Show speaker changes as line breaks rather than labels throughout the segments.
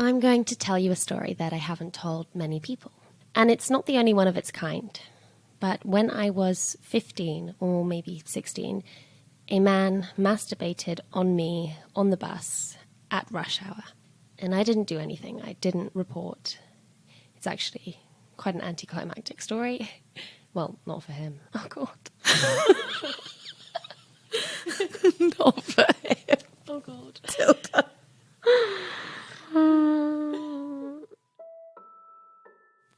I'm going to tell you a story that I haven't told many people. And it's not the only one of its kind. But when I was 15 or maybe 16, a man masturbated on me on the bus at rush hour. And I didn't do anything. I didn't report. It's actually quite an anticlimactic story. Well, not for him. Oh, God.
Not for him.
Oh, God.
Tilda.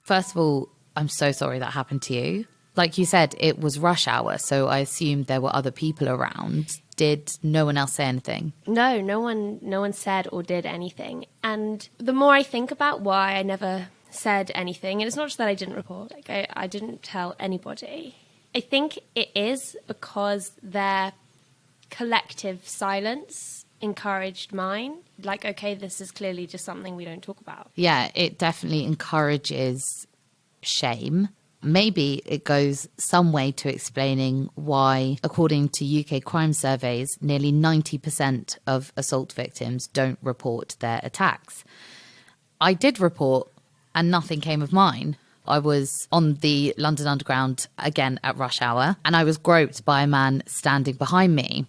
First of all, I'm so sorry that happened to you. Like you said, it was rush hour, so I assumed there were other people around. Did no one else say anything?
No one said or did anything. And the more I think about why I never said anything, and it's not just that I didn't report, like I didn't tell anybody. I think it is because their collective silence encouraged mine. Like, okay, this is clearly just something we don't talk about.
Yeah, it definitely encourages shame. Maybe it goes some way to explaining why, according to UK crime surveys, nearly 90% of assault victims don't report their attacks. I did report, and nothing came of mine. I was on the London Underground again at rush hour, and I was groped by a man standing behind me.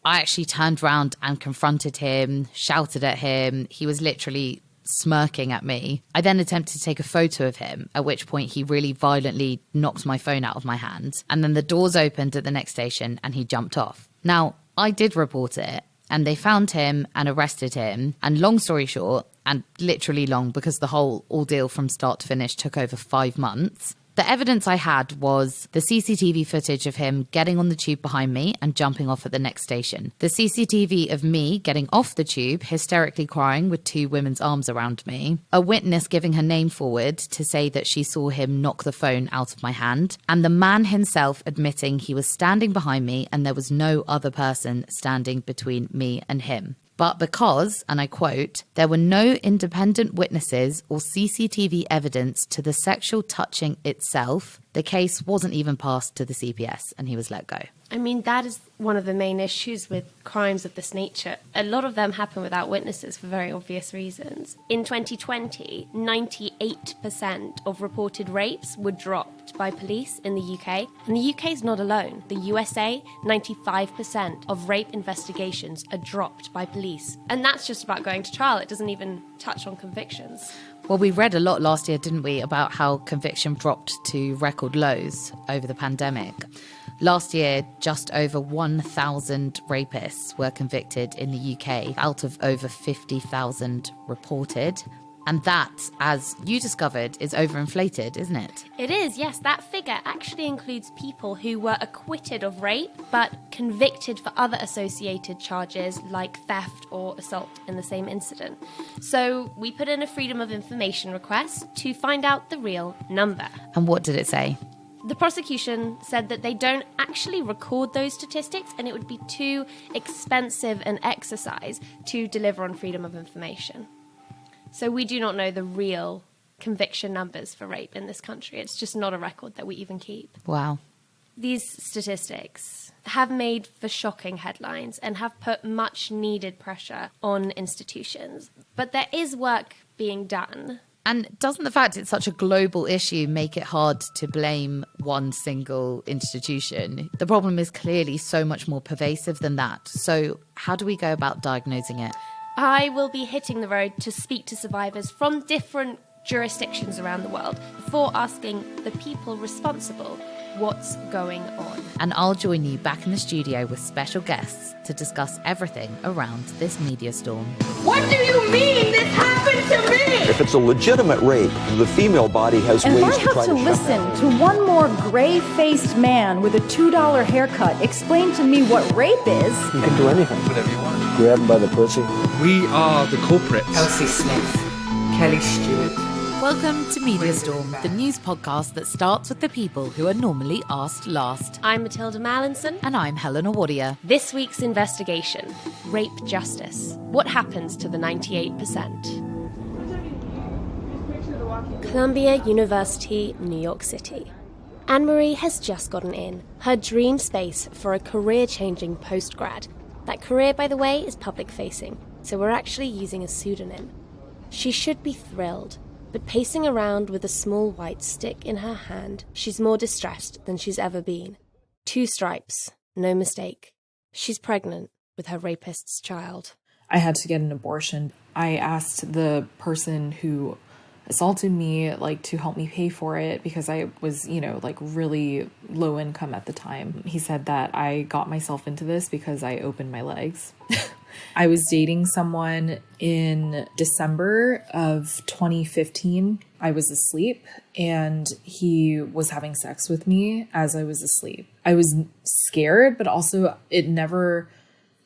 I actually turned around and confronted him, shouted at him. He was literally smirking at me. I then attempted to take a photo of him, at which point he really violently knocked my phone out of my hand. And then the doors opened at the next station and he jumped off. Now, I did report it, and they found him and arrested him. And long story short, and literally long because the whole ordeal from start to finish took over 5 months, the evidence I had was the CCTV footage of him getting on the tube behind me and jumping off at the next station. The CCTV of me getting off the tube, hysterically crying with 2 women's arms around me. A witness giving her name forward to say that she saw him knock the phone out of my hand. And the man himself admitting he was standing behind me and there was no other person standing between me and him. But because, and I quote, there were no independent witnesses or CCTV evidence to the sexual touching itself, the case wasn't even passed to the CPS and he was let go.
I mean, that is one of the main issues with crimes of this nature. A lot of them happen without witnesses for very obvious reasons. In 2020, 98% of reported rapes were dropped by police in the UK. And the UK is not alone. The USA, 95% of rape investigations are dropped by police. And that's just about going to trial. It doesn't even touch on convictions.
Well, we read a lot last year, didn't we, about how conviction dropped to record lows over the pandemic. Last year, just over 1,000 rapists were convicted in the UK out of over 50,000 reported. And that, as you discovered, is overinflated, isn't it?
It is, yes. That figure actually includes people who were acquitted of rape but convicted for other associated charges like theft or assault in the same incident. So we put in a Freedom of Information request to find out the real number.
And what did it say?
The prosecution said that they don't actually record those statistics and it would be too expensive an exercise to deliver on freedom of information. So we do not know the real conviction numbers for rape in this country. It's just not a record that we even keep.
Wow.
These statistics have made for shocking headlines and have put much needed pressure on institutions. But there is work being done.
And doesn't the fact it's such a global issue make it hard to blame one single institution? The problem is clearly so much more pervasive than that. So how do we go about diagnosing it?
I will be hitting the road to speak to survivors from different jurisdictions around the world before asking the people responsible what's going on.
And I'll join you back in the studio with special guests to discuss everything around this media storm.
What do you mean this happened to me?
If it's a legitimate rape, the female body has ways to try to shut that
And if I have to listen to one more gray-faced man with a $2 haircut explain to me what rape is...
You can do anything.
Whatever you want.
Grab him by the pussy.
We are the culprits.
Elsie Smith, Kelly Stewart.
Welcome to Media Storm, the news podcast that starts with the people who are normally asked last.
I'm Matilda Mallinson.
And I'm Helena Warrior.
This week's investigation, rape justice. What happens to the 98%? Columbia University, New York City. Anne-Marie has just gotten in, her dream space for a career-changing postgrad. That career, by the way, is public-facing, so we're actually using a pseudonym. She should be thrilled, but pacing around with a small white stick in her hand, she's more distressed than she's ever been. 2 stripes, no mistake. She's pregnant with her rapist's child.
I had to get an abortion. I asked the person who assaulted me, to help me pay for it because I was, really low income at the time. He said that I got myself into this because I opened my legs. I was dating someone in December of 2015. I was asleep and he was having sex with me as I was asleep. I was scared, but also it never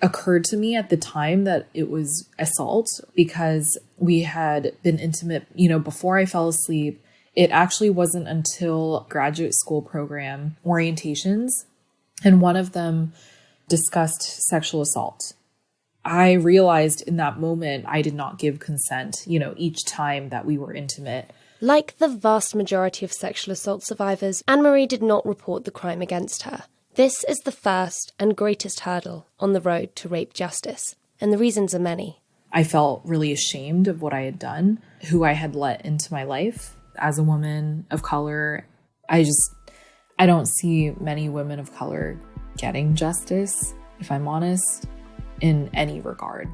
occurred to me at the time that it was assault because we had been intimate, before I fell asleep. It actually wasn't until graduate school program orientations, and one of them discussed sexual assault. I realized in that moment I did not give consent, each time that we were intimate.
Like the vast majority of sexual assault survivors, Anne-Marie did not report the crime against her. This is the first and greatest hurdle on the road to rape justice, and the reasons are many.
I felt really ashamed of what I had done, who I had let into my life as a woman of color. I don't see many women of color getting justice, if I'm honest, in any regard,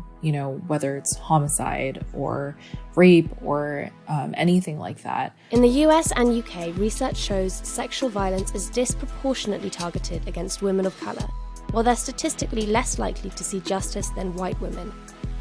whether it's homicide or rape or anything like that.
In the US and UK, research shows sexual violence is disproportionately targeted against women of colour, while they're statistically less likely to see justice than white women.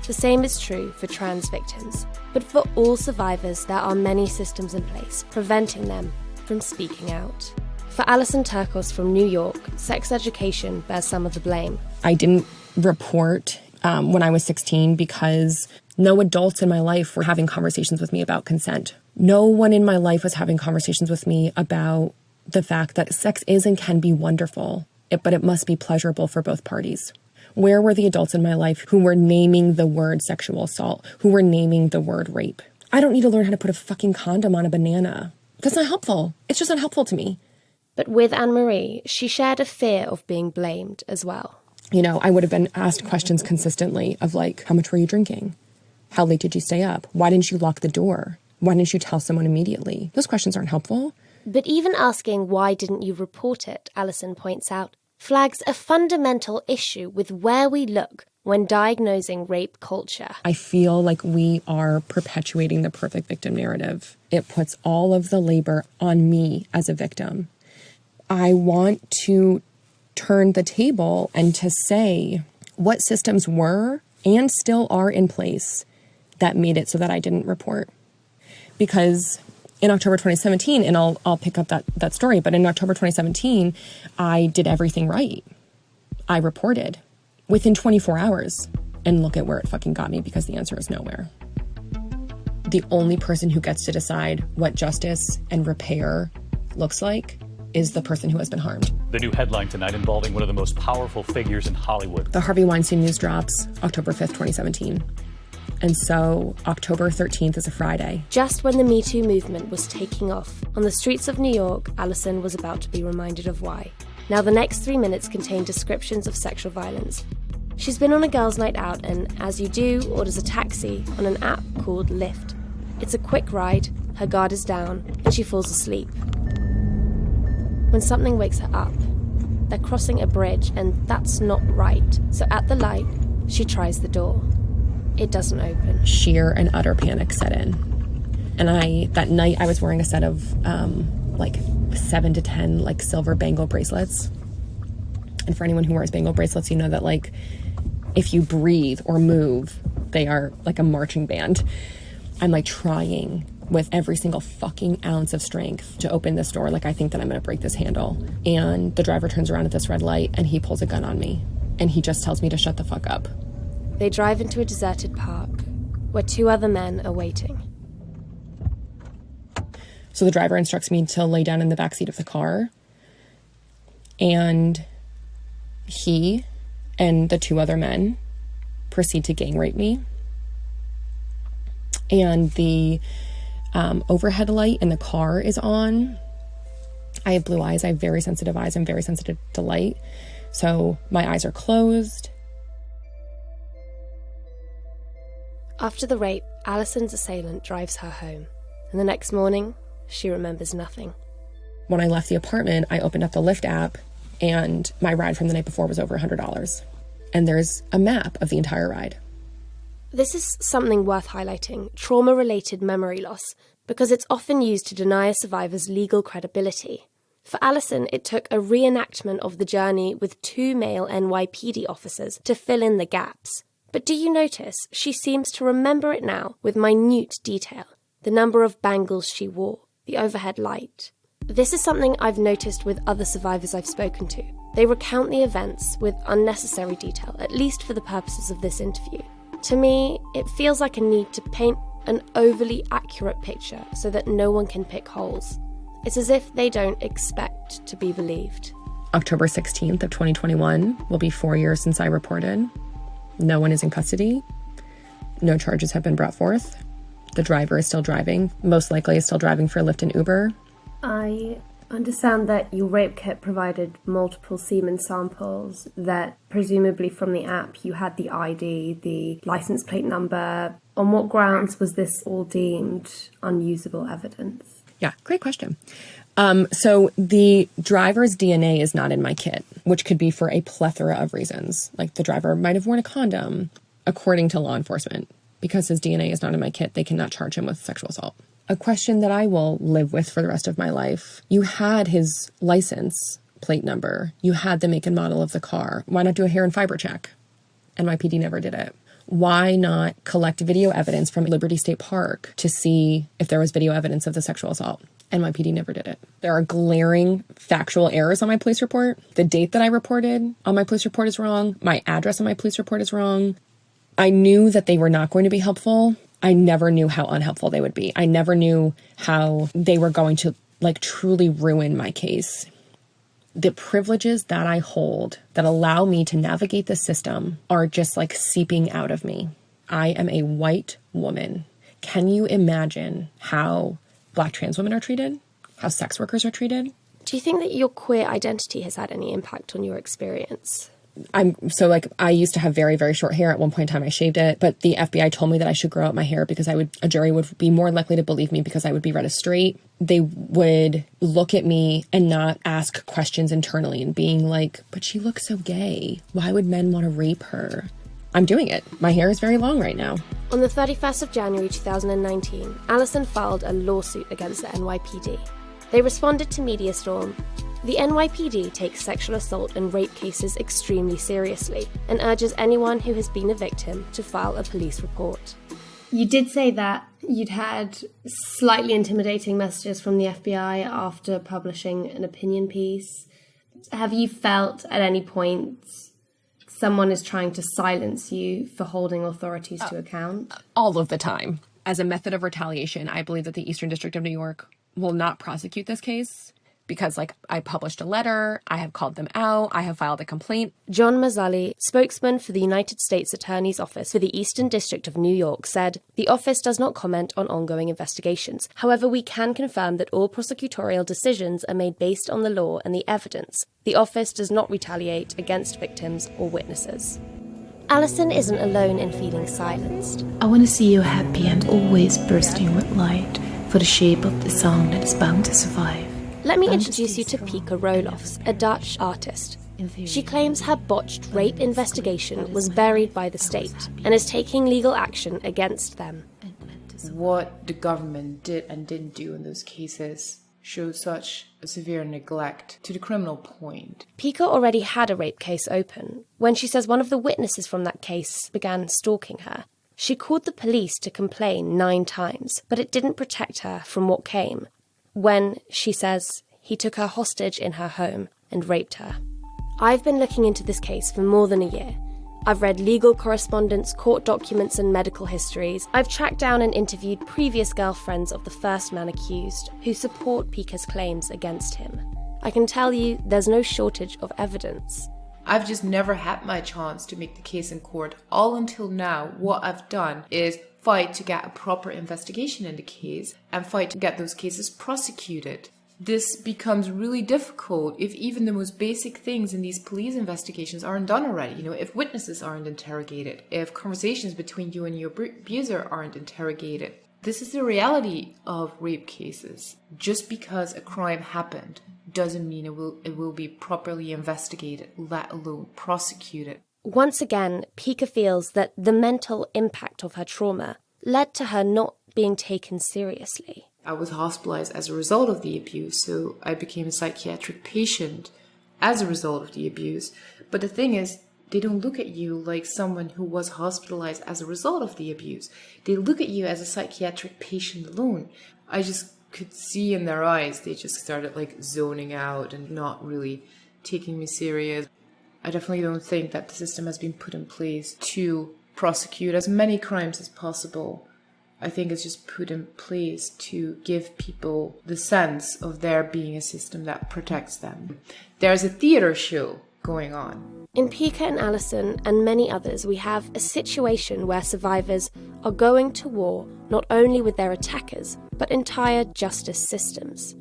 The same is true for trans victims. But for all survivors, there are many systems in place preventing them from speaking out. For Alison Turkos from New York, sex education bears some of the blame.
I didn't report when I was 16 because no adults in my life were having conversations with me about consent. No one in my life was having conversations with me about the fact that sex is and can be wonderful, but it must be pleasurable for both parties. Where were the adults in my life who were naming the word sexual assault, who were naming the word rape? I don't need to learn how to put a fucking condom on a banana. That's not helpful. It's just not helpful to me.
But with Anne-Marie, she shared a fear of being blamed as well.
I would have been asked questions consistently of how much were you drinking? How late did you stay up? Why didn't you lock the door? Why didn't you tell someone immediately? Those questions aren't helpful.
But even asking why didn't you report it, Alison points out, flags a fundamental issue with where we look when diagnosing rape culture.
I feel like we are perpetuating the perfect victim narrative. It puts all of the labor on me as a victim. I want to turn the table and to say what systems were and still are in place that made it so that I didn't report. Because in October 2017, and I'll pick up that story, but in October 2017, I did everything right. I reported within 24 hours, and look at where it fucking got me, because the answer is nowhere. The only person who gets to decide what justice and repair looks like is the person who has been harmed.
The new headline tonight involving one of the most powerful figures in Hollywood.
The Harvey Weinstein news drops October 5th, 2017. And so October 13th is a Friday.
Just when the Me Too movement was taking off, on the streets of New York, Alison was about to be reminded of why. Now the next 3 minutes contain descriptions of sexual violence. She's been on a girls' night out and, as you do, orders a taxi on an app called Lyft. It's a quick ride, her guard is down, and she falls asleep. When something wakes her up, they're crossing a bridge, and that's not right. So at the light, she tries the door. It doesn't open.
Sheer and utter panic set in. And that night I was wearing a set of 7 to 10 silver bangle bracelets. And for anyone who wears bangle bracelets, you know that if you breathe or move, they are like a marching band. I'm trying with every single fucking ounce of strength to open this door. I think that I'm gonna break this handle. And the driver turns around at this red light and he pulls a gun on me. And he just tells me to shut the fuck up.
They drive into a deserted park where 2 other men are waiting.
So the driver instructs me to lay down in the backseat of the car. And he and the 2 other men proceed to gang rape me. And the overhead light in the car is on. I have blue eyes. I have very sensitive eyes. I'm very sensitive to light. So my eyes are closed.
After the rape, Alison's assailant drives her home, and the next morning, she remembers nothing.
When I left the apartment, I opened up the Lyft app, and my ride from the night before was over $100. And there's a map of the entire ride.
This is something worth highlighting, trauma-related memory loss, because it's often used to deny a survivor's legal credibility. For Alison, it took a reenactment of the journey with 2 male NYPD officers to fill in the gaps. But do you notice she seems to remember it now with minute detail? The number of bangles she wore, the overhead light. This is something I've noticed with other survivors I've spoken to. They recount the events with unnecessary detail, at least for the purposes of this interview. To me, it feels like a need to paint an overly accurate picture so that no one can pick holes. It's as if they don't expect to be believed.
October 16th of 2021 will be 4 years since I reported. No one is in custody. No charges have been brought forth. The driver is still driving, most likely is still driving for Lyft and Uber.
I understand that your rape kit provided multiple semen samples, that presumably from the app you had the ID, the license plate number. On what grounds was this all deemed unusable evidence?
Yeah, great question. So the driver's DNA is not in my kit, which could be for a plethora of reasons. Like the driver might have worn a condom, according to law enforcement. Because his DNA is not in my kit, they cannot charge him with sexual assault. A question that I will live with for the rest of my life. You had his license plate number. You had the make and model of the car. Why not do a hair and fiber check? NYPD never did it. Why not collect video evidence from Liberty State Park to see if there was video evidence of the sexual assault? NYPD never did it. There are glaring factual errors on my police report. The date that I reported on my police report is wrong. My address on my police report is wrong. I knew that they were not going to be helpful. I never knew how unhelpful they would be. I never knew how they were going to truly ruin my case. The privileges that I hold that allow me to navigate the system are just seeping out of me. I am a white woman. Can you imagine how Black trans women are treated? How sex workers are treated?
Do you think that your queer identity has had any impact on your experience?
I used to have very, very short hair. At one point in time, I shaved it, but the FBI told me that I should grow out my hair because a jury would be more likely to believe me because I would be read as straight. They would look at me and not ask questions internally and being like, but she looks so gay. Why would men want to rape her? I'm doing it. My hair is very long right now.
On the 31st of January 2019, Alison filed a lawsuit against the NYPD. They responded to Media Storm. The NYPD takes sexual assault and rape cases extremely seriously and urges anyone who has been a victim to file a police report. You did say that you'd had slightly intimidating messages from the FBI after publishing an opinion piece. Have you felt at any point someone is trying to silence you for holding authorities to account?
All of the time. As a method of retaliation, I believe that the Eastern District of New York will not prosecute this case. Because I published a letter, I have called them out, I have filed a complaint.
John Mazzali, spokesman for the United States Attorney's Office for the Eastern District of New York, said, "The office does not comment on ongoing investigations. However, we can confirm that all prosecutorial decisions are made based on the law and the evidence. The office does not retaliate against victims or witnesses." Alison isn't alone in feeling silenced.
I want to see you happy and always bursting with light for the shape of the song that is bound to survive.
Let me introduce you to Pika Rolofs, a Dutch artist. She claims her botched rape investigation was buried by the state and is taking legal action against them.
What the government did and didn't do in those cases showed such a severe neglect to the criminal point.
Pika already had a rape case open when she says one of the witnesses from that case began stalking her. She called the police to complain 9 times, but it didn't protect her from what came. When, she says, he took her hostage in her home and raped her. I've been looking into this case for more than a year. I've read legal correspondence, court documents and medical histories. I've tracked down and interviewed previous girlfriends of the first man accused who support Pika's claims against him. I can tell you there's no shortage of evidence.
I've just never had my chance to make the case in court. All until now, what I've done is fight to get a proper investigation in the case and fight to get those cases prosecuted. this becomes really difficult if even the most basic things in these police investigations aren't done already. You know, if witnesses aren't interrogated, if conversations between you and your abuser aren't interrogated. This is the reality of rape cases. Just because a crime happened doesn't mean it will be properly investigated, let alone prosecuted.
Once again, Pika feels that the mental impact of her trauma led to her not being taken seriously.
I was hospitalized as a result of the abuse, so I became a psychiatric patient as a result of the abuse. But the thing is, they don't look at you like someone who was hospitalized as a result of the abuse. They look at you as a psychiatric patient alone. I just could see in their eyes, they just started like zoning out and not really taking me serious. I definitely don't think that the system has been put in place to prosecute as many crimes as possible. I think it's just put in place to give people the sense of there being a system that protects them. There's a theater show going on.
In Pika and Alison and many others, we have a situation where survivors are going to war not only with their attackers, but entire justice systems.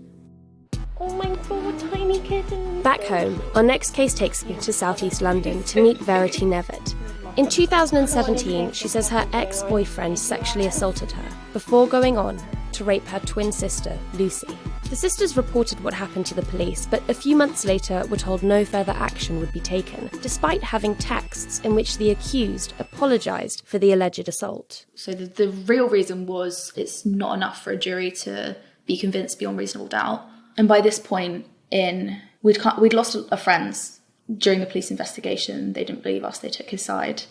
Oh my god, tiny kitten.
Back home, our next case takes me to southeast London to meet Verity Nevitt. In 2017, she says her ex-boyfriend sexually assaulted her before going on to rape her twin sister, Lucy. The sisters reported what happened to the police, but a few months later were told no further action would be taken, despite having texts in which the accused apologised for the alleged assault.
So the real reason was it's not enough for a jury to be convinced beyond reasonable doubt. And by this point we'd lost our friends during the police investigation. They didn't believe us. They took his side.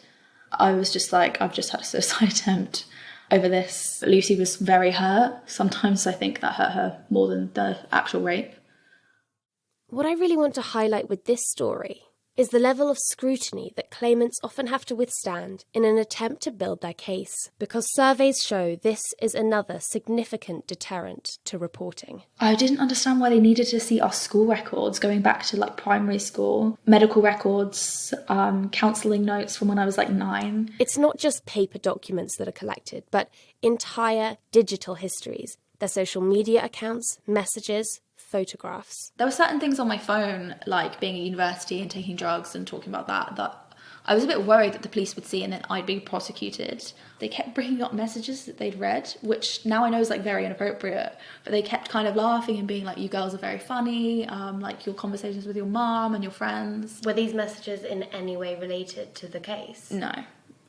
I was just like, I've just had a suicide attempt over this. Lucy was very hurt. Sometimes I think that hurt her more than the actual rape.
What I really want to highlight with this story is the level of scrutiny that claimants often have to withstand in an attempt to build their case, because surveys show this is another significant deterrent to reporting.
I didn't understand why they needed to see our school records going back to like primary school, medical records, counselling notes from when I was like 9.
It's not just paper documents that are collected, but entire digital histories, their social media accounts, messages, photographs.
There were certain things on my phone, like being at university and taking drugs and talking about that I was a bit worried that the police would see and then I'd be prosecuted. They kept bringing up messages that they'd read, which now I know is like very inappropriate, but they kept kind of laughing and being like, you girls are very funny, like your conversations with your mum and your friends.
Were these messages in any way related to the case?
No.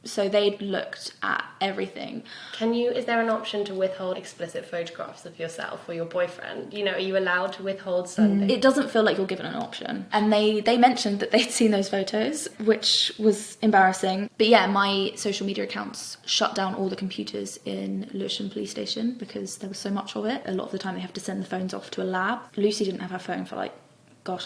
So they'd looked at everything.
Is there an option to withhold explicit photographs of yourself or your boyfriend? You know, are you allowed to withhold something?
It doesn't feel like you're given an option. And they mentioned that they'd seen those photos, which was embarrassing. But yeah, my social media accounts shut down all the computers in Lewisham Police Station because there was so much of it. A lot of the time they have to send the phones off to a lab. Lucy didn't have her phone for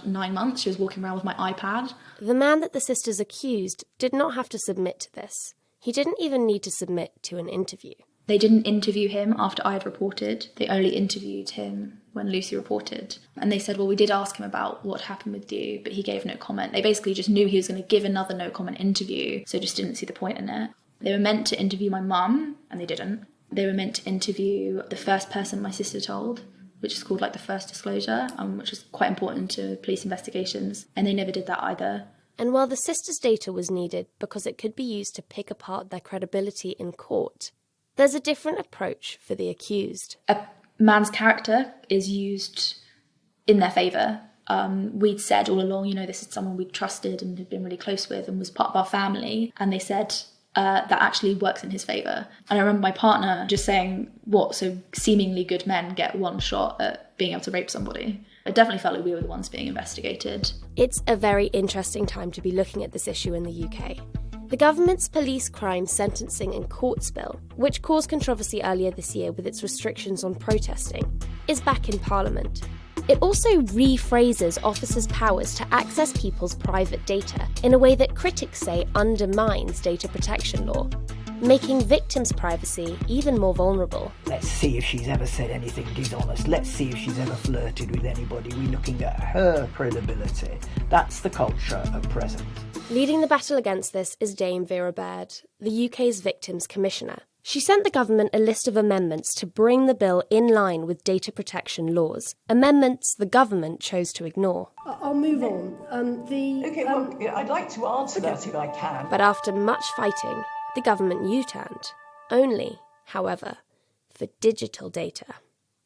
9 months. She was walking around with my iPad.
The man that the sisters accused did not have to submit to this. He didn't even need to submit to an interview.
They didn't interview him after I had reported. They only interviewed him when Lucy reported. And they said, well, we did ask him about what happened with you, but he gave no comment. They basically just knew he was going to give another no comment interview, so just didn't see the point in it. They were meant to interview my mum, and they didn't. They were meant to interview the first person my sister told, which is called the first disclosure, which is quite important to police investigations. And they never did that either.
And while the sisters' data was needed because it could be used to pick apart their credibility in court, there's a different approach for the accused.
A man's character is used in their favour. We'd said all along, this is someone we'd trusted and had been really close with and was part of our family. And they said that actually works in his favour. And I remember my partner just saying, what, so seemingly good men get one shot at being able to rape somebody? I definitely felt like we were the ones being investigated.
It's a very interesting time to be looking at this issue in the UK. The government's police crime sentencing and courts bill, which caused controversy earlier this year with its restrictions on protesting, is back in Parliament. It also rephrases officers' powers to access people's private data in a way that critics say undermines data protection law, making victims' privacy even more vulnerable.
Let's see if she's ever said anything dishonest. Let's see if she's ever flirted with anybody. We're looking at her credibility. That's the culture at present.
Leading the battle against this is Dame Vera Baird, the UK's Victims Commissioner. She sent the government a list of amendments to bring the bill in line with data protection laws, amendments the government chose to ignore.
I'll move on.
I'd like to answer that if I can.
But after much fighting, the government U-turned. Only, however, for digital data.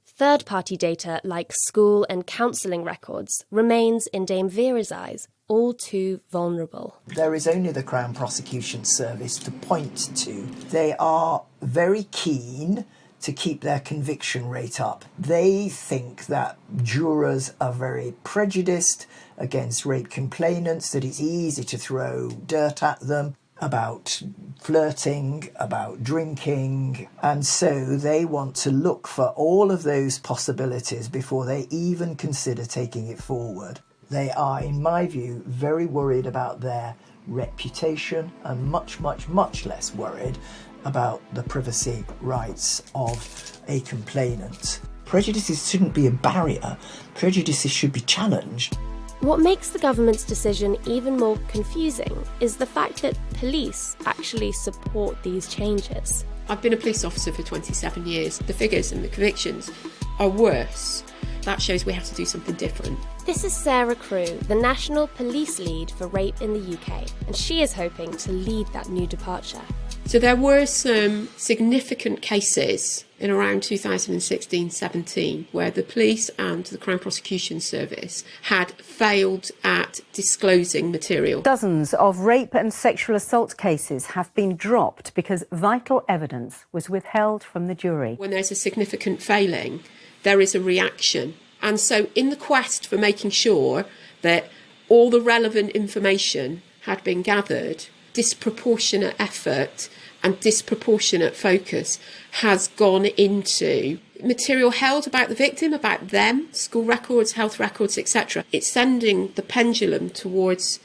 Third-party data like school and counselling records remains, in Dame Vera's eyes, all too vulnerable.
There is only the Crown Prosecution Service to point to. They are very keen to keep their conviction rate up. They think that jurors are very prejudiced against rape complainants, that it's easy to throw dirt at them about flirting, about drinking, and so they want to look for all of those possibilities before they even consider taking it forward. They are, in my view, very worried about their reputation and much, much, much less worried about the privacy rights of a complainant. Prejudices shouldn't be a barrier. Prejudices should be challenged.
What makes the government's decision even more confusing is the fact that police actually support these changes.
I've been a police officer for 27 years. The figures and the convictions are worse. That shows we have to do something different.
This is Sarah Crew, the National Police Lead for Rape in the UK, and she is hoping to lead that new departure.
So there were some significant cases in around 2016-17 where the police and the Crown Prosecution Service had failed at disclosing material.
Dozens of rape and sexual assault cases have been dropped because vital evidence was withheld from the jury.
When there's a significant failing, there is a reaction. And so in the quest for making sure that all the relevant information had been gathered, disproportionate effort and disproportionate focus has gone into material held about the victim, about them, school records, health records, etc. It's sending the pendulum towards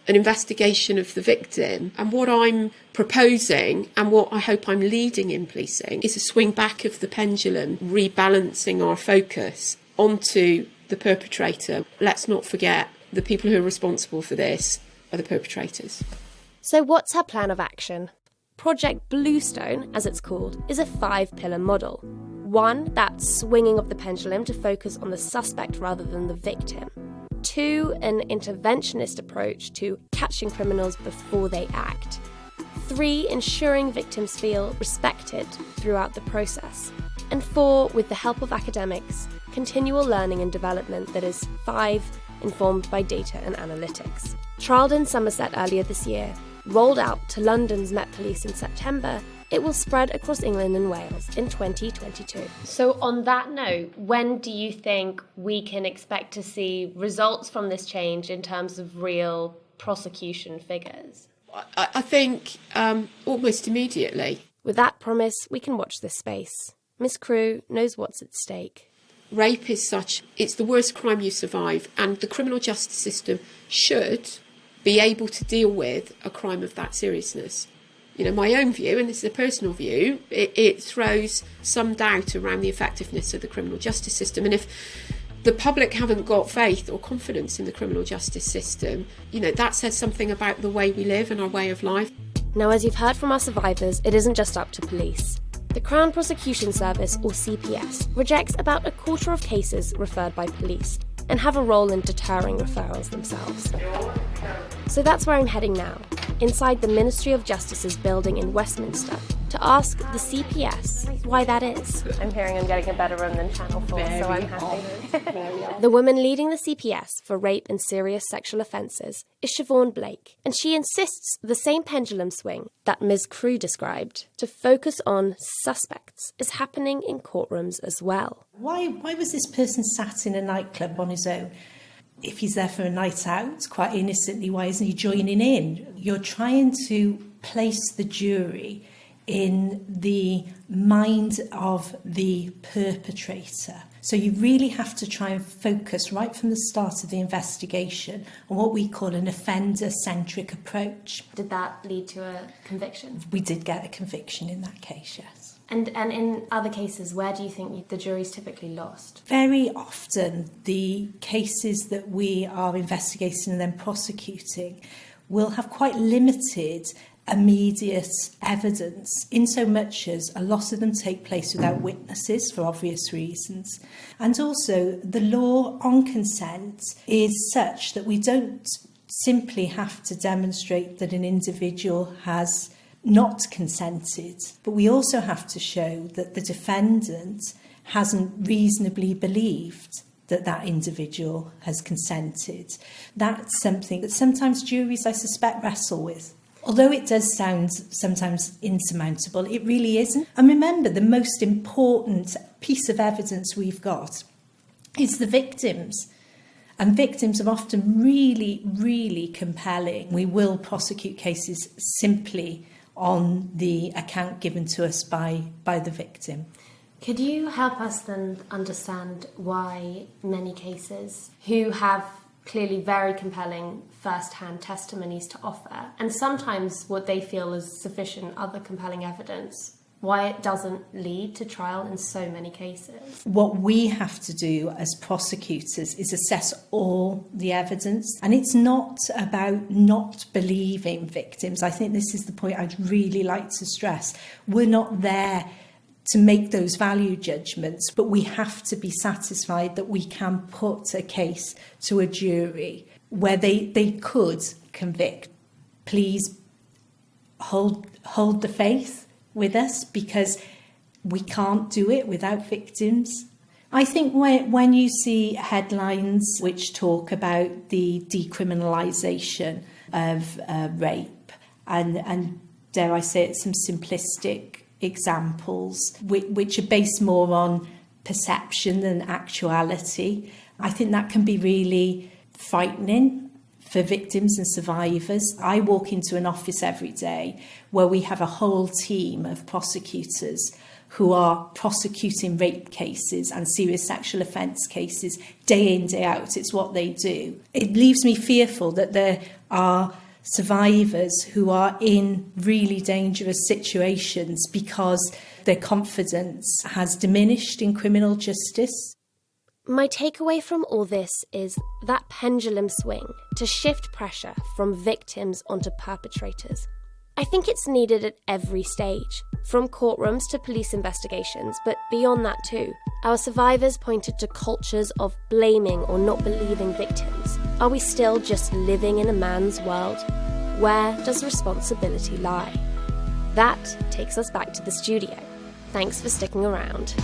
an investigation of the victim. And what I'm proposing, and what I hope I'm leading in policing, is a swing back of the pendulum, rebalancing our focus onto the perpetrator. Let's not forget the people who are responsible for this are the perpetrators.
So what's her plan of action? Project Bluestone, as it's called, is a 5-pillar model. 1, that swinging of the pendulum to focus on the suspect rather than the victim. 2, an interventionist approach to catching criminals before they act. 3, ensuring victims feel respected throughout the process. And 4, with the help of academics, continual learning and development that is 5, informed by data and analytics. Trialled in Somerset earlier this year, rolled out to London's Met Police in September, it will spread across England and Wales in 2022.
So on that note, when do you think we can expect to see results from this change in terms of real prosecution figures?
I think almost immediately.
With that promise, we can watch this space. Miss Crew knows what's at stake.
Rape is it's the worst crime you survive, and the criminal justice system should be able to deal with a crime of that seriousness. You know, my own view, and this is a personal view, it throws some doubt around the effectiveness of the criminal justice system. And if the public haven't got faith or confidence in the criminal justice system, you know, that says something about the way we live and our way of life.
Now, as you've heard from our survivors, it isn't just up to police. The Crown Prosecution Service, or CPS, rejects about a quarter of cases referred by police and have a role in deterring referrals themselves. So that's where I'm heading now, inside the Ministry of Justice's building in Westminster, to ask the CPS why that is.
I'm hearing I'm getting a better room than Channel 4, so I'm happy.
The woman leading the CPS for rape and serious sexual offences is Siobhan Blake, and she insists the same pendulum swing that Ms. Crew described to focus on suspects is happening in courtrooms as well.
Why was this person sat in a nightclub on his own? If he's there for a night out, quite innocently, why isn't he joining in? You're trying to place the jury in the mind of the perpetrator. So you really have to try and focus right from the start of the investigation on what we call an offender-centric approach.
Did that lead to a conviction?
We did get a conviction in that case, yes.
And in other cases, where do you think the jury's typically lost?
Very often, the cases that we are investigating and then prosecuting will have quite limited immediate evidence, in so much as a lot of them take place without witnesses for obvious reasons. And also, the law on consent is such that we don't simply have to demonstrate that an individual has not consented, but we also have to show that the defendant hasn't reasonably believed that that individual has consented. That's something that sometimes juries, I suspect, wrestle with. Although it does sound sometimes insurmountable, it really isn't. And remember, the most important piece of evidence we've got is the victims. And victims are often really, really compelling. We will prosecute cases simply on the account given to us by the victim.
Could you help us then understand why many cases who have clearly very compelling first-hand testimonies to offer, and sometimes what they feel is sufficient other compelling evidence, why it doesn't lead to trial in so many cases?
What we have to do as prosecutors is assess all the evidence. And it's not about not believing victims. I think this is the point I'd really like to stress. We're not there to make those value judgments, but we have to be satisfied that we can put a case to a jury where they could convict. Please hold the faith with us, because we can't do it without victims. I think when you see headlines which talk about the decriminalisation of rape and dare I say it, some simplistic examples which are based more on perception than actuality, I think that can be really frightening for victims and survivors. I walk into an office every day where we have a whole team of prosecutors who are prosecuting rape cases and serious sexual offence cases day in, day out. It's what they do. It leaves me fearful that there are survivors who are in really dangerous situations because their confidence has diminished in criminal justice.
My takeaway from all this is that pendulum swing to shift pressure from victims onto perpetrators. I think it's needed at every stage, from courtrooms to police investigations, but beyond that too. Our survivors pointed to cultures of blaming or not believing victims. Are we still just living in a man's world? Where does responsibility lie? That takes us back to the studio. Thanks for sticking around.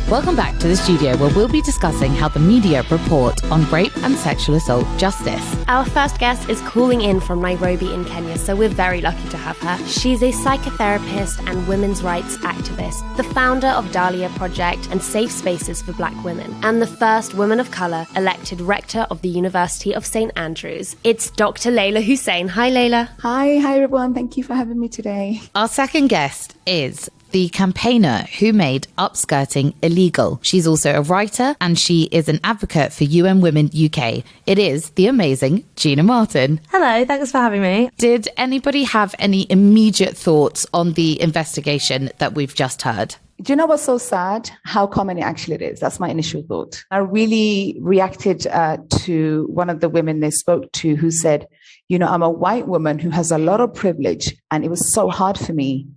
Welcome back to the studio, where we'll be discussing how the media report on rape and sexual assault justice.
Our first guest is calling in from Nairobi in Kenya, so we're very lucky to have her. She's a psychotherapist and women's rights activist, the founder of Dahlia Project and Safe Spaces for Black Women, and the first woman of colour elected rector of the University of St. Andrews. It's Dr. Leyla Hussein. Hi, Leyla.
Hi everyone. Thank you for having me today.
Our second guest is the campaigner who made upskirting illegal. She's also a writer, and she is an advocate for UN Women UK. It is the amazing Gina Martin.
Hello, thanks for having me.
Did anybody have any immediate thoughts on the investigation that we've just heard?
Do you know what's so sad? How common it actually is. That's my initial thought. I really reacted to one of the women they spoke to who said, you know, I'm a white woman who has a lot of privilege, and it was so hard for me.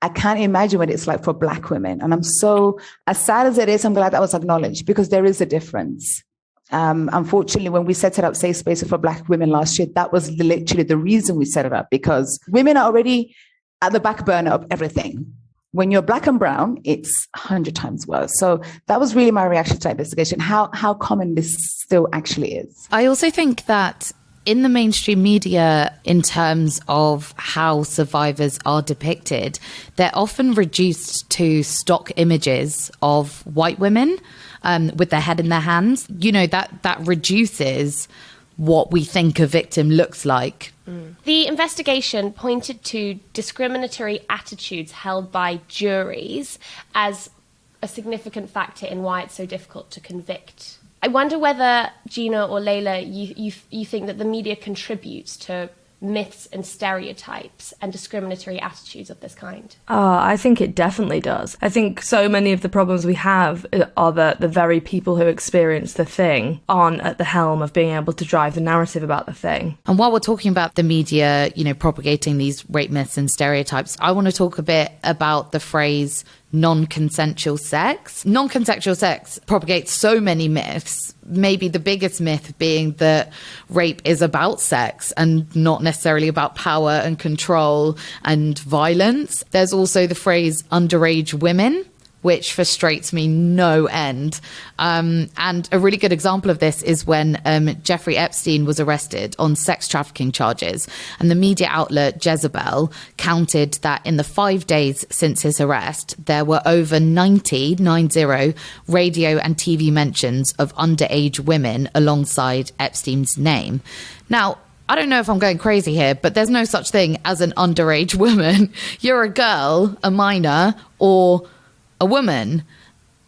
I can't imagine what it's like for Black women. And I'm so, as sad as it is, I'm glad that was acknowledged, because there is a difference. Unfortunately, when we set it up Safe Spaces for Black Women last year, that was literally the reason we set it up, because women are already at the back burner of everything. When you're Black and brown, it's 100 times worse. So that was really my reaction to that investigation, how common this still actually is.
I also think that in the mainstream media, in terms of how survivors are depicted, they're often reduced to stock images of white women with their head in their hands. You know, that reduces what we think a victim looks like.
The investigation pointed to discriminatory attitudes held by juries as a significant factor in why it's so difficult to convict. I wonder whether, Gina or Leyla, you think that the media contributes to
myths and stereotypes and discriminatory attitudes of this kind?
I think it definitely does. I think so many of the problems we have are that the very people who experience the thing aren't at the helm of being able to drive the narrative about the thing.
And while we're talking about the media, propagating these rape myths and stereotypes, I want to talk a bit about the phrase non-consensual sex. Non-consensual sex propagates so many myths, maybe the biggest myth being that rape is about sex and not necessarily about power and control and violence. There's also the phrase underage women, which frustrates me no end. And a really good example of this is when Jeffrey Epstein was arrested on sex trafficking charges. And the media outlet Jezebel counted that in the 5 days since his arrest, there were over 90 radio and TV mentions of underage women alongside Epstein's name. Now, I don't know if I'm going crazy here, but there's no such thing as an underage woman. You're a girl, a minor, or a woman.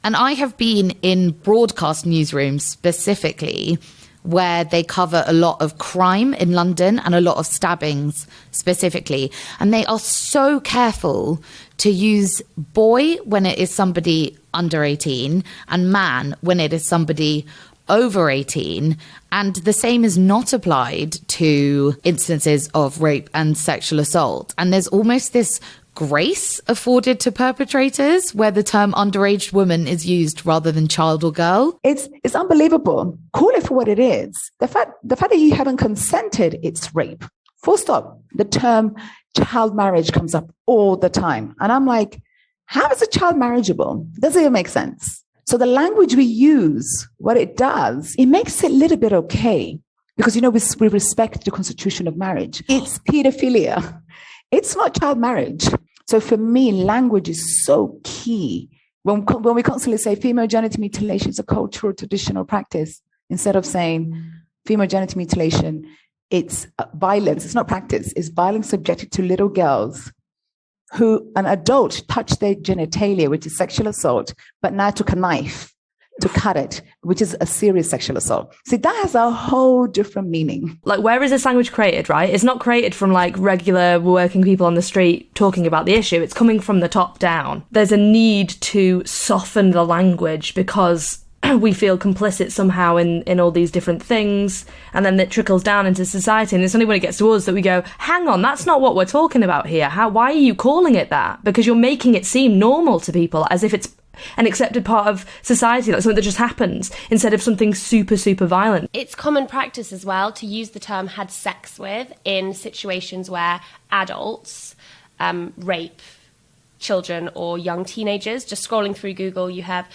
And I have been in broadcast newsrooms specifically where they cover a lot of crime in London and a lot of stabbings specifically. And they are so careful to use boy when it is somebody under 18 and man when it is somebody over 18. And the same is not applied to instances of rape and sexual assault. And there's almost this grace afforded to perpetrators where the term underage woman is used rather than child or girl.
It's unbelievable. Call it for what it is. The fact that you haven't consented, it's rape. Full stop. The term child marriage comes up all the time. And I'm like, how is a child marriageable? Doesn't even make sense. So the language we use, what it does, it makes it a little bit okay. Because, we respect the constitution of marriage. It's pedophilia. It's not child marriage. So for me, language is so key. When we constantly say female genital mutilation is a cultural traditional practice, instead of saying female genital mutilation, it's violence. It's not practice. It's violence subjected to little girls who an adult touched their genitalia, which is sexual assault, but now took a knife to cut it, which is a serious sexual assault. See, that has a whole different meaning.
Like, where is this language created, right? It's not created from regular working people on the street talking about the issue. It's coming from the top down. There's a need to soften the language because we feel complicit somehow in all these different things, and then it trickles down into society, and it's only when it gets to us that we go, hang on, that's not what we're talking about here. Why are you calling it that? Because you're making it seem normal to people, as if it's an accepted part of society, like something that just happens, instead of something super, super violent.
It's common practice as well to use the term had sex with in situations where adults rape children or young teenagers. Just scrolling through Google, you have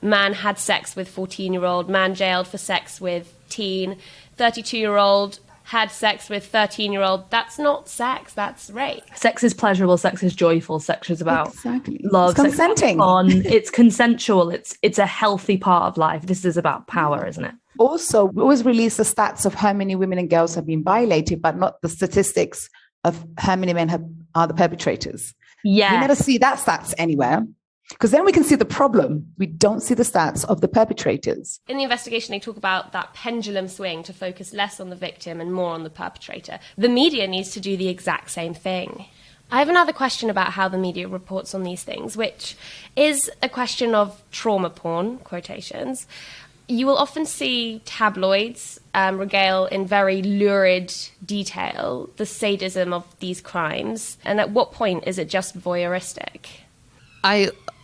man had sex with 14-year-old, man jailed for sex with teen, 32-year-old had sex with 13-year-old. That's not sex, that's rape.
Sex is pleasurable, sex is joyful, sex is about love,
it's consenting.
Fun. It's consensual, it's a healthy part of life. This is about power, isn't it?
Also, we always release the stats of how many women and girls have been violated, but not the statistics of how many men are the perpetrators.
Yeah.
We never see that stats anywhere. Because then we can see the problem. We don't see the stats of the perpetrators.
In the investigation, they talk about that pendulum swing to focus less on the victim and more on the perpetrator. The media needs to do the exact same thing. I have another question about how the media reports on these things, which is a question of trauma porn, quotations. You will often see tabloids regale in very lurid detail the sadism of these crimes. And at what point is it just voyeuristic?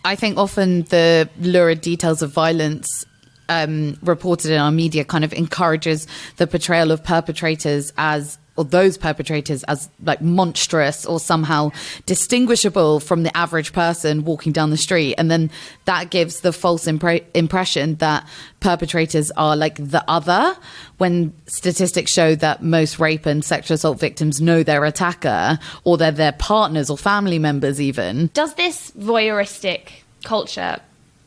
I think often the lurid details of violence reported in our media kind of encourages the portrayal of perpetrators as, or those perpetrators as like monstrous or somehow distinguishable from the average person walking down the street. And then that gives the false impression that perpetrators are like the other, when statistics show that most rape and sexual assault victims know their attacker, or they're their partners or family members even.
Does this voyeuristic culture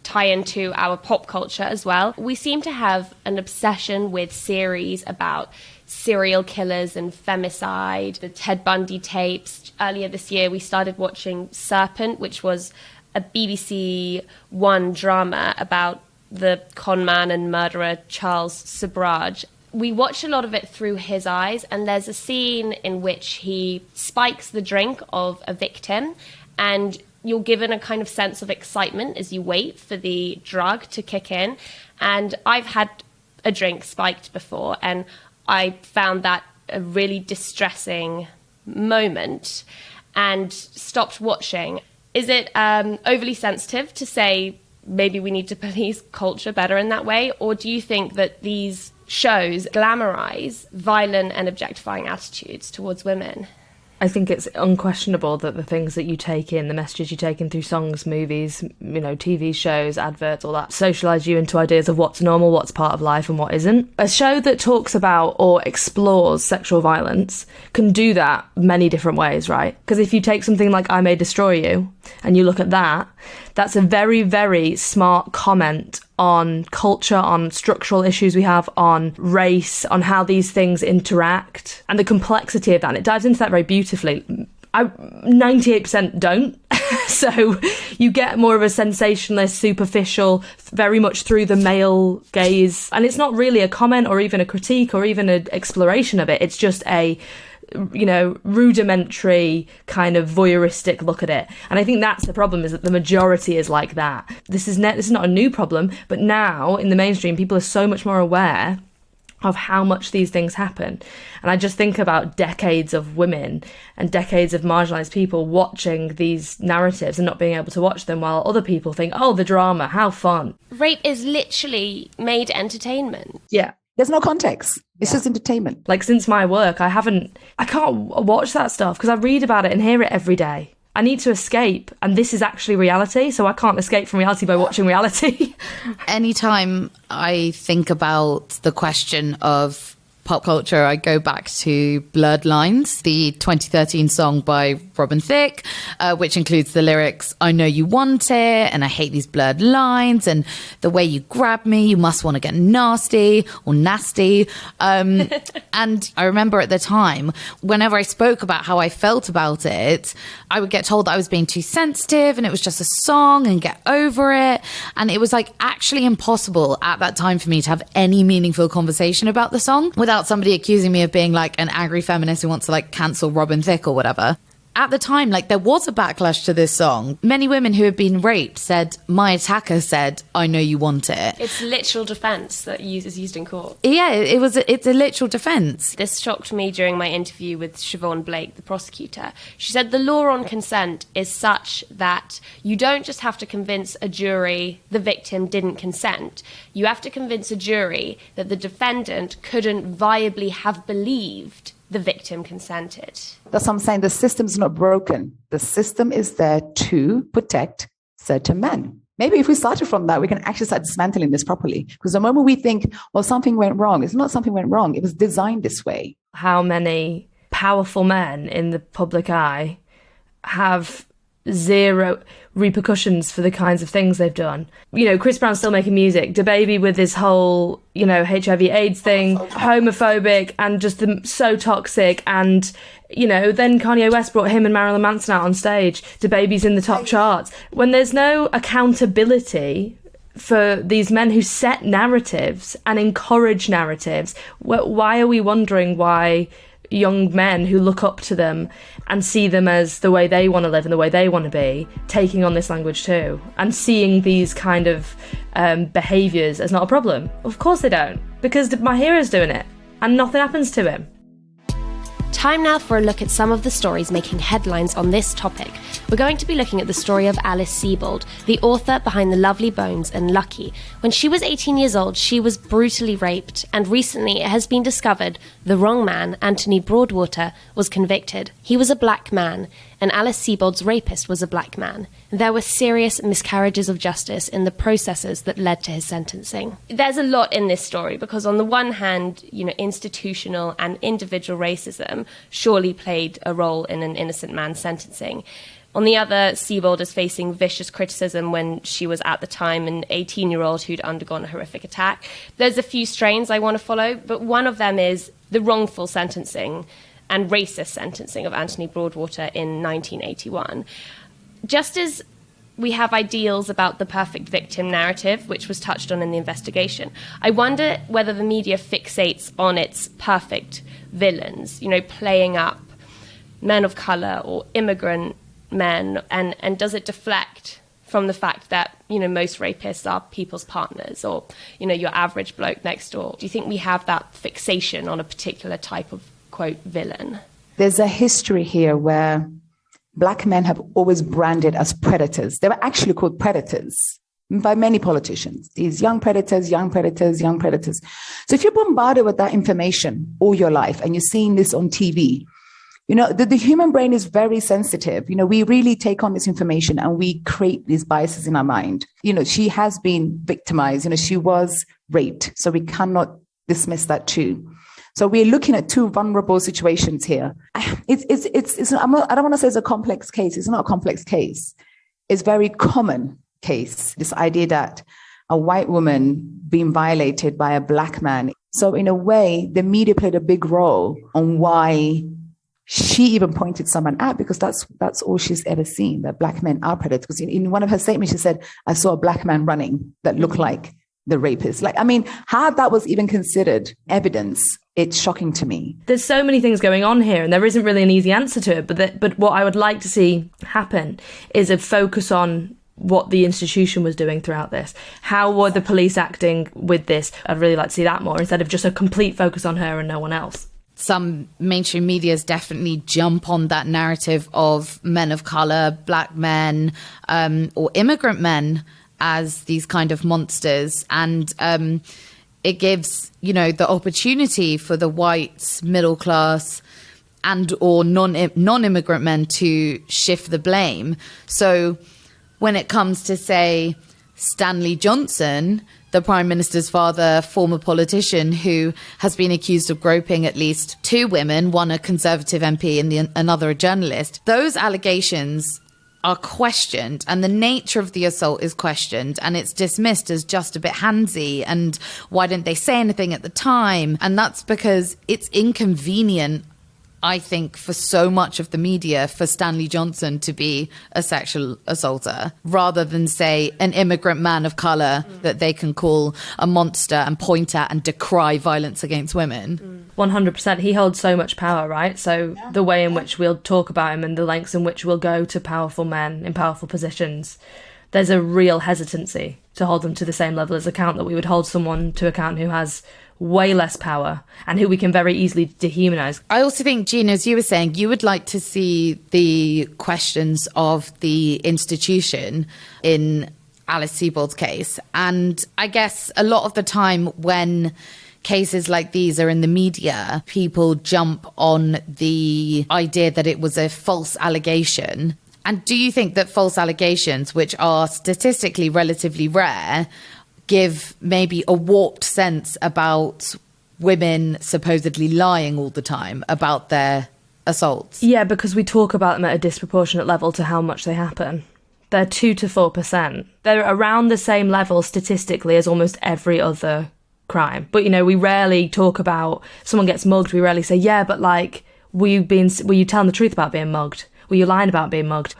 tie into our pop culture as well? We seem to have an obsession with series about serial killers and femicide, the Ted Bundy tapes. Earlier this year, we started watching Serpent, which was a BBC One drama about the con man and murderer Charles Subraj. we watch a lot of it through his eyes, and there's a scene in which he spikes the drink of a victim, and you're given a kind of sense of excitement as you wait for the drug to kick in. And I've had a drink spiked before, and I found that a really distressing moment and stopped watching. Is it overly sensitive to say maybe we need to police culture better in that way? Or do you think that these shows glamorize violent and objectifying attitudes towards women?
I think it's unquestionable that the things that you take in, the messages you take in through songs, movies, TV shows, adverts, all that, socialise you into ideas of what's normal, what's part of life and what isn't. A show that talks about or explores sexual violence can do that many different ways, right? Because if you take something like I May Destroy You and you look at that, that's a very, very smart comment on culture, on structural issues we have, on race, on how these things interact, and the complexity of that. And it dives into that very beautifully. 98% don't. So you get more of a sensationalist, superficial, very much through the male gaze. And it's not really a comment or even a critique or even an exploration of it. It's just a rudimentary kind of voyeuristic look at it. And I think that's the problem, is that the majority is like that. This is not a new problem, but now in the mainstream people are so much more aware of how much these things happen. And I just think about decades of women and decades of marginalised people watching these narratives and not being able to watch them, while other people think, oh, the drama, how fun.
Rape is literally made entertainment.
Yeah.
There's no context. It's just entertainment.
Like, since my work, I can't watch that stuff because I read about it and hear it every day. I need to escape, and this is actually reality, so I can't escape from reality by watching reality.
Anytime I think about the question of pop culture, I go back to Blurred Lines, the 2013 song by Robin Thicke, which includes the lyrics, I know you want it, and I hate these blurred lines, and the way you grab me, you must want to get nasty or nasty. And I remember at the time, whenever I spoke about how I felt about it, I would get told that I was being too sensitive and it was just a song and get over it. And it was like actually impossible at that time for me to have any meaningful conversation about the song without somebody accusing me of being like an angry feminist who wants to like cancel Robin Thicke or whatever. At the time, like, there was a backlash to this song. Many women who had been raped said, my attacker said, I know you want it.
It's literal defence that is used in court.
Yeah, it's a literal defence.
This shocked me during my interview with Siobhan Blake, the prosecutor. She said the law on consent is such that you don't just have to convince a jury the victim didn't consent. You have to convince a jury that the defendant couldn't viably have believed the victim consented.
That's what I'm saying. The system's not broken. The system is there to protect certain men. Maybe if we started from that, we can actually start dismantling this properly. Because the moment we think, well, something went wrong, it's not something went wrong. It was designed this way.
How many powerful men in the public eye have zero repercussions for the kinds of things they've done? Chris Brown's still making music. DaBaby with his whole, HIV AIDS thing, homophobic and just so toxic. And, then Kanye West brought him and Marilyn Manson out on stage. DaBaby's in the top charts. When there's no accountability for these men who set narratives and encourage narratives, why are we wondering why young men who look up to them and see them as the way they want to live and the way they want to be, taking on this language too, and seeing these kind of behaviours as not a problem? Of course they don't, because my hero's doing it and nothing happens to him.
Time now for a look at some of the stories making headlines on this topic. We're going to be looking at the story of Alice Sebold, the author behind The Lovely Bones and Lucky. When she was 18 years old, she was brutally raped, and recently it has been discovered the wrong man, Anthony Broadwater, was convicted. He was a black man, and Alice Sebold's rapist was a black man. There were serious miscarriages of justice in the processes that led to his sentencing. There's a lot in this story because on the one hand, institutional and individual racism surely played a role in an innocent man's sentencing. On the other, Sebold is facing vicious criticism when she was at the time an 18-year-old who'd undergone a horrific attack. There's a few strains I want to follow, but one of them is the wrongful sentencing and racist sentencing of Anthony Broadwater in 1981. Just as we have ideals about the perfect victim narrative, which was touched on in the investigation. I wonder whether the media fixates on its perfect villains, playing up men of colour or immigrant men, and does it deflect from the fact that, most rapists are people's partners or, your average bloke next door? Do you think we have that fixation on a particular type of, quote, villain?
There's a history here where Black men have always branded as predators. They were actually called predators by many politicians. These young predators, young predators, young predators. So if you're bombarded with that information all your life and you're seeing this on TV, the human brain is very sensitive. We really take on this information and we create these biases in our mind. She has been victimized. She was raped. So we cannot dismiss that too. So we're looking at two vulnerable situations here. I don't want to say it's a complex case. It's not a complex case. It's a very common case. This idea that a white woman being violated by a Black man. So in a way, the media played a big role on why she even pointed someone out, because that's all she's ever seen, that Black men are predators. Because in one of her statements, she said, I saw a Black man running that looked like the rapist. How that was even considered evidence, it's shocking to me.
There's so many things going on here and there isn't really an easy answer to it. But what I would like to see happen is a focus on what the institution was doing throughout this. How were the police acting with this? I'd really like to see that more, instead of just a complete focus on her and no one else.
Some mainstream medias definitely jump on that narrative of men of colour, Black men, or immigrant men as these kind of monsters. And it gives, the opportunity for the white middle class and or non-immigrant men to shift the blame. So when it comes to, say, Stanley Johnson, the Prime Minister's father, former politician who has been accused of groping at least two women, one a Conservative MP and another a journalist, those allegations are questioned and the nature of the assault is questioned and it's dismissed as just a bit handsy and why didn't they say anything at the time? And that's because it's inconvenient, I think, for so much of the media for Stanley Johnson to be a sexual assaulter rather than, say, an immigrant man of colour that they can call a monster and point at and decry violence against women.
100%. He holds so much power, right? So the way in which we'll talk about him and the lengths in which we'll go to powerful men in powerful positions, there's a real hesitancy to hold them to the same level as account that we would hold someone to account who has way less power and who we can very easily dehumanize.
I also think, Gina, as you were saying, you would like to see the questions of the institution in Alice Sebold's case. And I guess a lot of the time when cases like these are in the media, people jump on the idea that it was a false allegation. And do you think that false allegations, which are statistically relatively rare, give maybe a warped sense about women supposedly lying all the time about their assaults?
Yeah, because we talk about them at a disproportionate level to how much they happen. They're 2 to 4%. They're around the same level statistically as almost every other crime. But, we rarely talk about someone gets mugged. We rarely say, yeah, but were you telling the truth about being mugged? Were you lying about being mugged?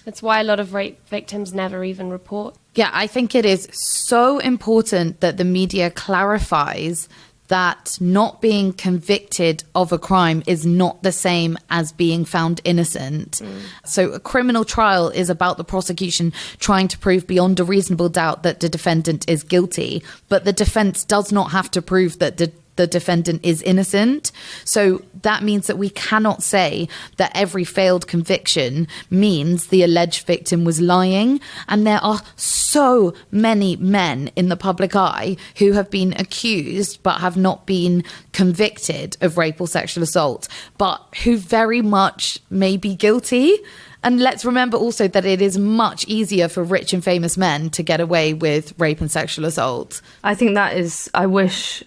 That's why a lot of rape victims never even report.
Yeah, I think it is so important that the media clarifies that not being convicted of a crime is not the same as being found innocent. So a criminal trial is about the prosecution trying to prove beyond a reasonable doubt that the defendant is guilty, but the defense does not have to prove that the defendant is innocent. So that means that we cannot say that every failed conviction means the alleged victim was lying. And there are so many men in the public eye who have been accused but have not been convicted of rape or sexual assault, but who very much may be guilty. And let's remember also that it is much easier for rich and famous men to get away with rape and sexual assault.
I think I wish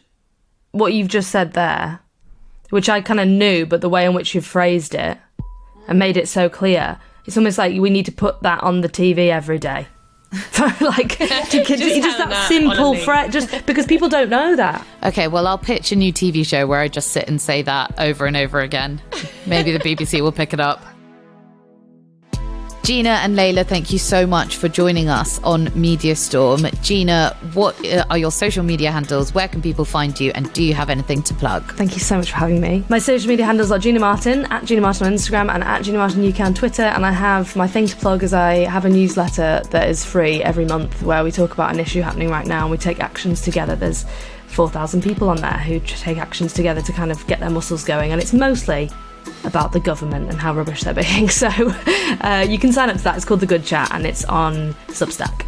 what you've just said there, which I kind of knew, but the way in which you've phrased it and made it so clear, it's almost like we need to put that on the TV every day. Just that simple phrase, just because people don't know that.
Okay, well, I'll pitch a new TV show where I just sit and say that over and over again. Maybe the BBC will pick it up. Gina and Leyla, thank you so much for joining us on Media Storm. Gina, what are your social media handles? Where can people find you? And do you have anything to plug?
Thank you so much for having me. My social media handles are Gina Martin, at Gina Martin on Instagram and at Gina Martin UK on Twitter. And I have my thing to plug is I have a newsletter that is free every month where we talk about an issue happening right now and we take actions together. There's 4,000 people on there who take actions together to kind of get their muscles going. And it's mostly about the government and how rubbish they're being. So you can sign up to that. It's called The Good Chat and it's on Substack.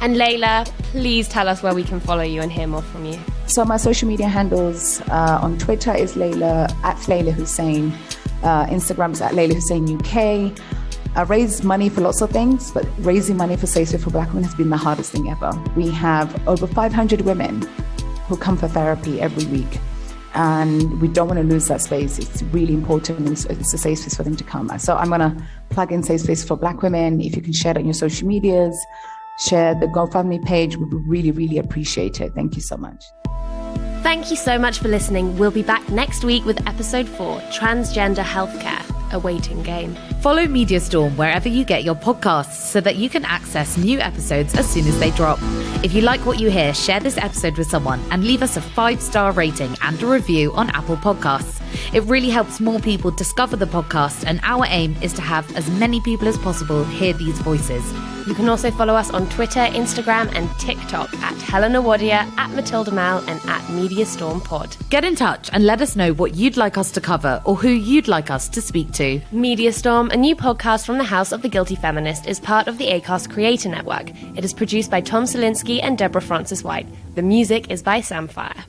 And Leyla, please tell us where we can follow you and hear more from you.
So my social media handles on Twitter is Leyla, at Leyla Hussein. Instagram is at Leyla Hussein UK. I raise money for lots of things, but raising money for Safe Space for Black women has been the hardest thing ever. We have over 500 women who come for therapy every week. And we don't want to lose that space. It's really important. It's a safe space for them to come. So I'm going to plug in Safe Space for Black women. If you can share it on your social medias, share the GoFundMe page, we would really, really appreciate it. Thank you so much.
Thank you so much for listening. We'll be back next week with episode 4, Transgender Healthcare, a waiting game.
Follow Media Storm wherever you get your podcasts so that you can access new episodes as soon as they drop. If you like what you hear, share this episode with someone and leave us a 5-star rating and a review on Apple Podcasts. It really helps more people discover the podcast, and our aim is to have as many people as possible hear these voices.
You can also follow us on Twitter, Instagram and TikTok at Helena Wadia, at Matilda Mal and at Media Storm Pod.
Get in touch and let us know what you'd like us to cover or who you'd like us to speak to.
Media Storm, a new podcast from the House of the Guilty Feminist, is part of the Acast Creator Network. It is produced by Tom Selinsky and Deborah Francis White. The music is by Samfire.